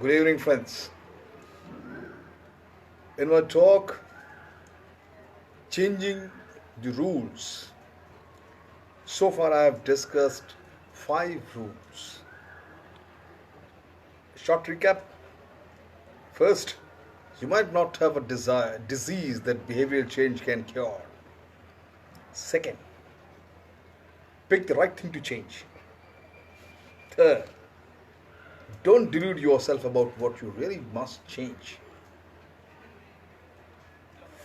Good evening, friends. In my talk, Changing the Rules, so far I have discussed 5 rules. Short recap. First, you might not have a disease that behavioral change can cure. Second, pick the right thing to change. Third, don't delude yourself about what you really must change.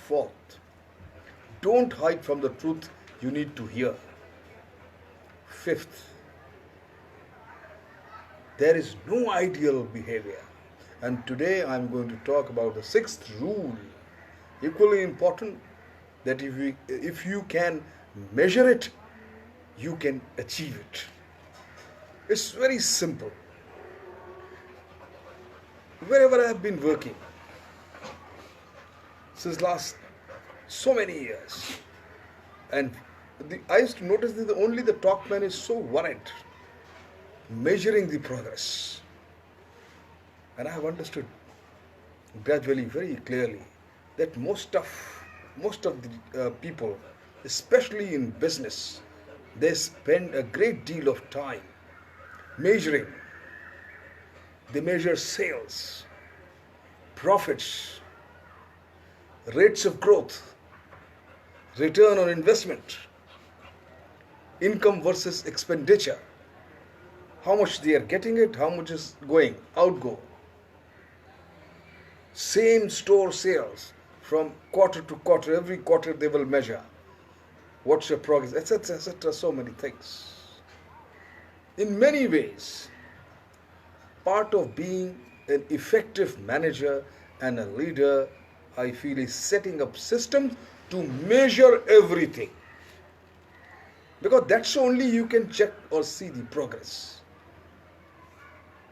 Fourth, don't hide from the truth you need to hear. Fifth, there is no ideal behavior. And today I'm going to talk about the sixth rule, equally important, that if you can measure it, you can achieve it. It's very simple. Wherever I have been working since last so many years, and I used to notice that only the top man is so worried measuring the progress. And I have understood gradually, very clearly, that most of the people, especially in business, they spend a great deal of time measuring. They measure sales, profits, rates of growth, return on investment, income versus expenditure, how much they are getting it, how much is going, outgo, same store sales from quarter to quarter, every quarter they will measure what's your progress, etc., etc., so many things. In many ways, part of being an effective manager and a leader, I feel, is setting up systems to measure everything. Because that's only you can check or see the progress.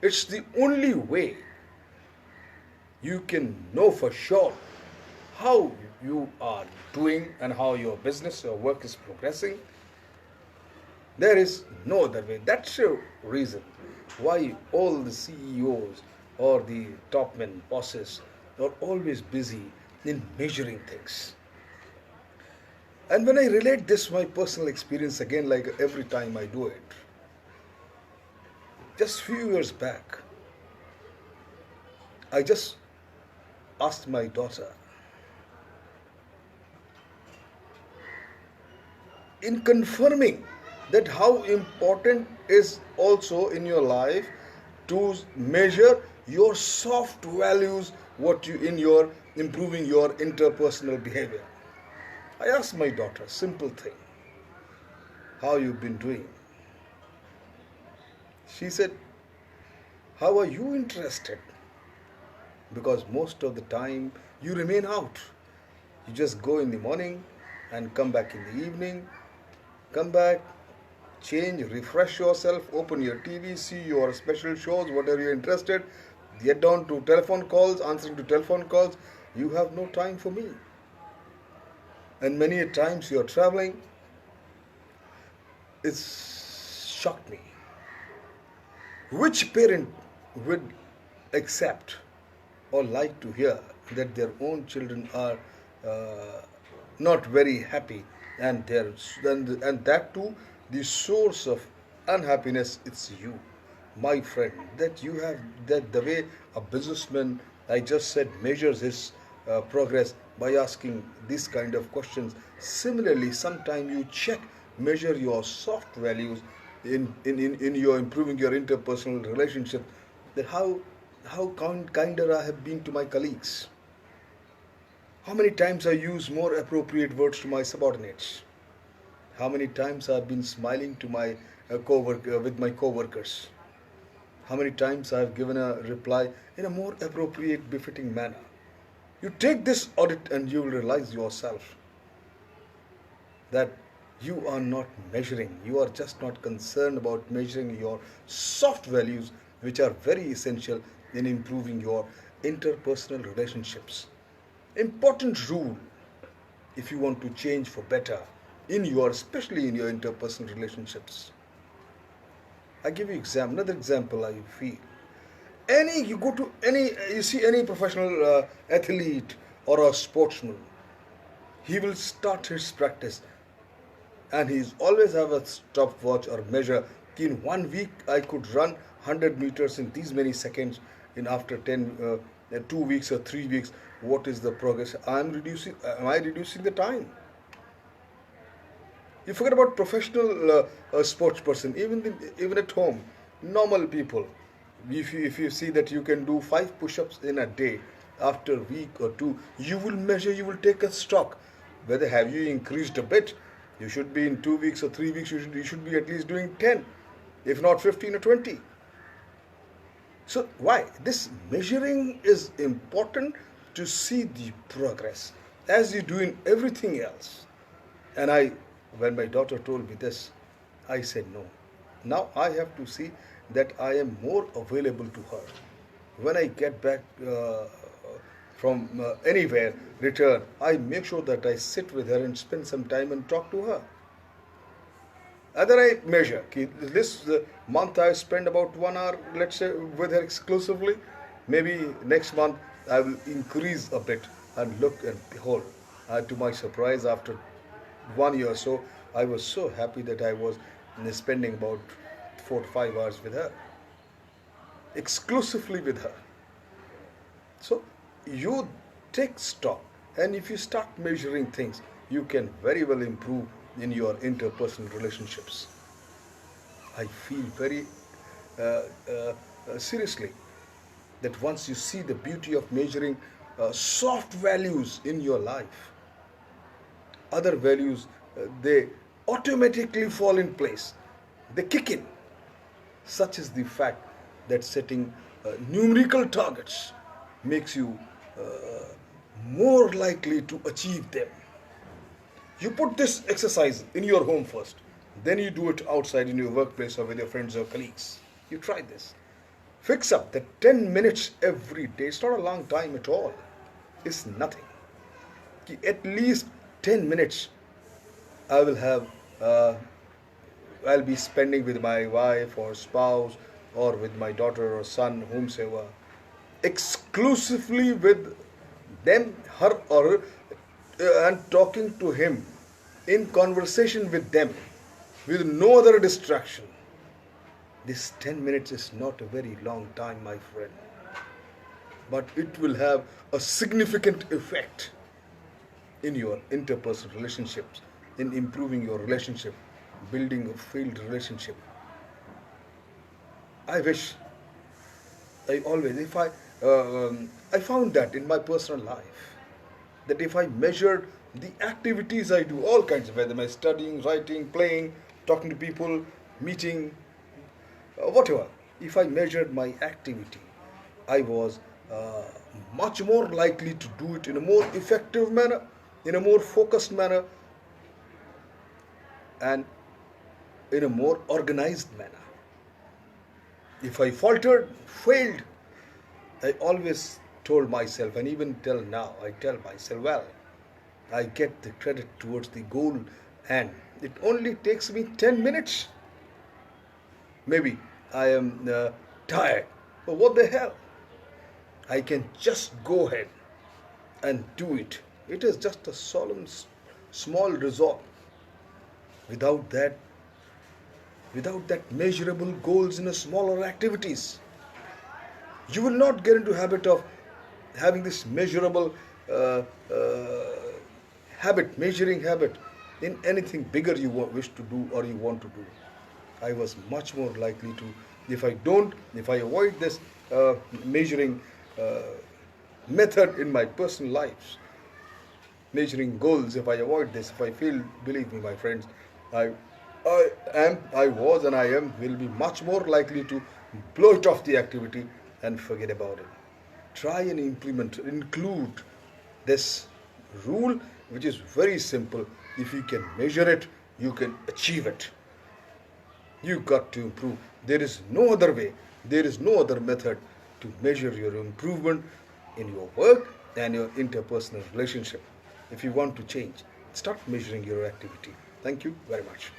It's the only way you can know for sure how you are doing and how your business or work is progressing. There is no other way. That's the reason why all the CEOs or the top men, bosses, are always busy in measuring things. And when I relate this my personal experience again, like every time I do it, just few years back, I just asked my daughter, in confirming that how important is also in your life to measure your soft values, what you in your improving your interpersonal behavior. I asked my daughter, simple thing, how you've been doing. She said, how are you interested? Because most of the time you remain out. You just go in the morning and come back in the evening, come back, change, refresh yourself, open your TV, see your special shows, whatever you're interested, get down to telephone calls, answering to telephone calls. You have no time for me. And many a times you're traveling. It's shocked me. Which parent would accept or like to hear that their own children are not very happy, and that too, the source of unhappiness, it's you, my friend. That you have, that the way a businessman, I just said, measures his progress by asking these kind of questions. Similarly, sometimes you check, measure your soft values in your improving your interpersonal relationship. That how kinder I have been to my colleagues. How many times I use more appropriate words to my subordinates? How many times I've been smiling to my with my co-workers? How many times I've given a reply in a more appropriate, befitting manner? You take this audit and you will realize yourself that you are not measuring. You are just not concerned about measuring your soft values, which are very essential in improving your interpersonal relationships. Important rule if you want to change for better in your, especially in your interpersonal relationships. I give you another example I feel. Any you go to any you see any professional athlete or a sportsman, he will start his practice and he's always have a stopwatch or measure. In 1 week I could run 100 meters in these many seconds. In after 2 weeks or 3 weeks, what is the progress? Am I reducing the time? You forget about professional sports person, even at home, normal people. If you see that you can do 5 push-ups in a day, after a week or two, you will measure, you will take a stock. Whether have you increased a bit? You should be in 2 weeks or 3 weeks, you should be at least doing 10, if not 15 or 20. So why? This measuring is important to see the progress as you do in everything else. And when my daughter told me this, I said no. Now I have to see that I am more available to her. When I get back from anywhere, return, I make sure that I sit with her and spend some time and talk to her. Other I measure. This month I spend about 1 hour, let's say, with her exclusively. Maybe next month I will increase a bit, and look and behold, to my surprise, after 1 year or so, I was so happy that I was spending about 4 to 5 hours with her, exclusively with her. So you take stock, and if you start measuring things, you can very well improve in your interpersonal relationships. I feel very seriously that once you see the beauty of measuring soft values in your life, other values they automatically fall in place. They kick in. Such is the fact that setting numerical targets makes you more likely to achieve them. You put this exercise in your home first, then you do it outside in your workplace or with your friends or colleagues. You try this. Fix up that 10 minutes every day. It's not a long time at all. It's nothing. At least 10 minutes I will have, I'll be spending with my wife or spouse or with my daughter or son, whomsoever, exclusively with them, her or and talking to him in conversation with them with no other distraction. This 10 minutes is not a very long time, my friend, but it will have a significant effect in your interpersonal relationships, in improving your relationship, building a failed relationship. I wish I always, if I found that in my personal life, that if I measured the activities I do, all kinds of, whether am I studying, writing, playing, talking to people, meeting, whatever, if I measured my activity, I was much more likely to do it in a more effective manner, in a more focused manner, and in a more organized manner. If I faltered, failed, I always told myself, and even till now, I tell myself, well, I get the credit towards the goal, and it only takes me 10 minutes. Maybe I am tired, but what the hell? I can just go ahead and do it. It is just a solemn, small resolve. Without that, measurable goals in a smaller activities, you will not get into habit of having this measurable measuring habit in anything bigger you wish to do or you want to do. I was much more likely to, if I avoid this measuring method in my personal lives, measuring goals, if I avoid this, if I feel, believe me, my friends, I was, and I will be much more likely to blow it off the activity and forget about it. Try and include this rule, which is very simple. If you can measure it, you can achieve it. You got to improve. There is no other way, there is no other method to measure your improvement in your work and your interpersonal relationship. If you want to change, start measuring your activity. Thank you very much.